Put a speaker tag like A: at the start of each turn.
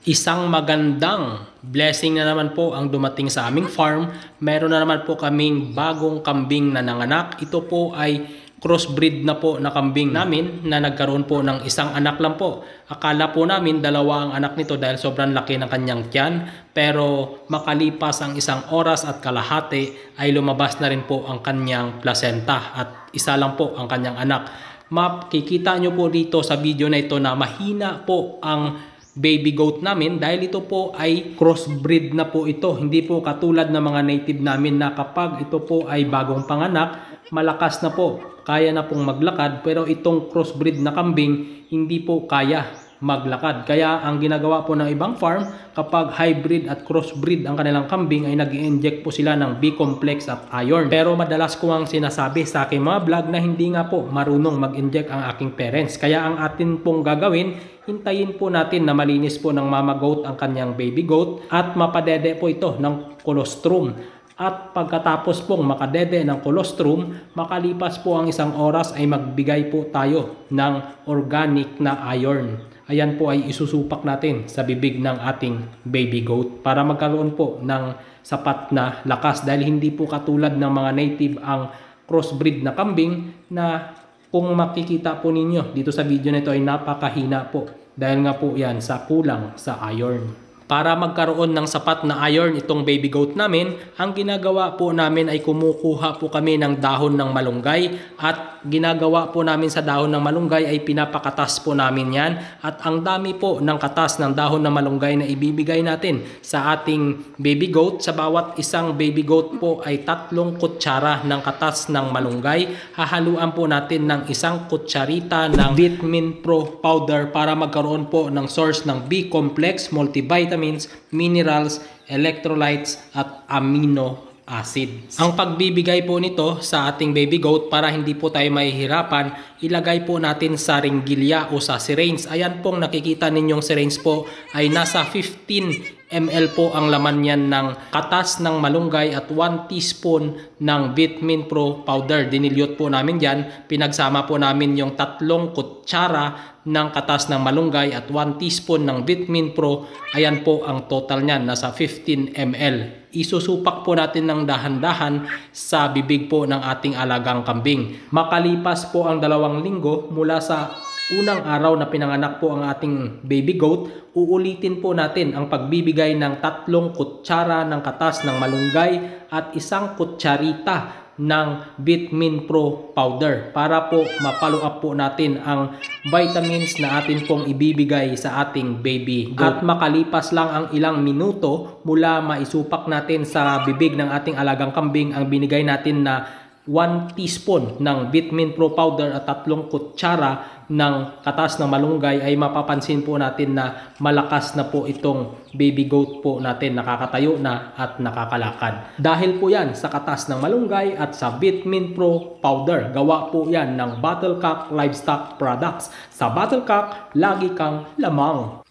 A: Isang magandang blessing na naman po ang dumating sa aming farm. Meron na naman po kaming bagong kambing na nanganak. Ito po ay crossbreed na po na kambing namin na nagkaroon po ng isang anak lang po. Akala po namin dalawa ang anak nito dahil sobrang laki ng kanyang tiyan. Pero makalipas ang isang oras at kalahati ay lumabas na rin po ang kanyang placenta at isa lang po ang kanyang anak. Makikita nyo po dito sa video na ito na mahina po ang baby goat namin dahil ito po ay crossbreed na po ito. Hindi po katulad ng mga native namin na kapag ito po ay bagong panganak, malakas na po, kaya na pong maglakad. Pero itong crossbreed na kambing, hindi po kaya maglakad. Kaya ang ginagawa po ng ibang farm, kapag hybrid at crossbreed ang kanilang kambing, ay nag-i-inject po sila ng B-complex at iron. Pero madalas ko ang sinasabi sa aking mga vlog na hindi nga po marunong mag-inject ang aking parents. Kaya ang atin pong gagawin, hintayin po natin na malinis po ng mama goat ang kanyang baby goat at mapadede po ito ng colostrum. At pagkatapos pong makadede ng colostrum, makalipas po ang isang oras ay magbigay po tayo ng organic na iron. Ayan po ay isusupak natin sa bibig ng ating baby goat para magkaroon po ng sapat na lakas. Dahil hindi po katulad ng mga native ang crossbreed na kambing na kung makikita po ninyo dito sa video na ito ay napakahina po. Dahil nga po yan sa kulang sa iron. Para magkaroon ng sapat na iron itong baby goat namin, ang ginagawa po namin ay kumukuha po kami ng dahon ng malunggay at ginagawa po namin sa dahon ng malunggay ay pinapakatas po namin yan at ang dami po ng katas ng dahon ng malunggay na ibibigay natin sa ating baby goat. Sa bawat isang baby goat po ay 3 kutsara ng katas ng malunggay. Hahaluan po natin ng 1 kutsarita ng Vitamin Pro powder para magkaroon po ng source ng B-complex, multivitamin, minerals, electrolytes at amino acids. Ang pagbibigay po nito sa ating baby goat para hindi po tayo mahihirapan, ilagay po natin sa ringgilya o sa syringe. Ayan pong nakikita ninyong syringe po ay nasa 15 ml po ang laman yan ng katas ng malunggay at 1 teaspoon ng Vitamin Pro powder. Dinilyot po namin dyan. Pinagsama po namin yung 3 kutsara ng katas ng malunggay at 1 teaspoon ng Vitamin Pro. Ayan po ang total niyan, nasa 15 ml. Isusupak po natin ng dahan-dahan sa bibig po ng ating alagang kambing. Makalipas po ang 2 linggo mula sa unang araw na pinanganak po ang ating baby goat, uulitin po natin ang pagbibigay ng 3 kutsara ng katas ng malunggay at 1 kutsarita ng Vitamin Pro powder para po ma-follow up po natin ang vitamins na atin pong ibibigay sa ating baby goat. At makalipas lang ang ilang minuto mula maisupak natin sa bibig ng ating alagang kambing ang binigay natin na 1 teaspoon ng Vitamin Pro powder at 3 kutsara ng katas ng malunggay ay mapapansin po natin na malakas na po itong baby goat po natin, nakakatayo na at nakakalakad. Dahil po yan sa katas ng malunggay at sa Vitamin Pro powder. Gawa po yan ng Battlecock Livestock Products. Sa Battlecock, lagi kang lamang.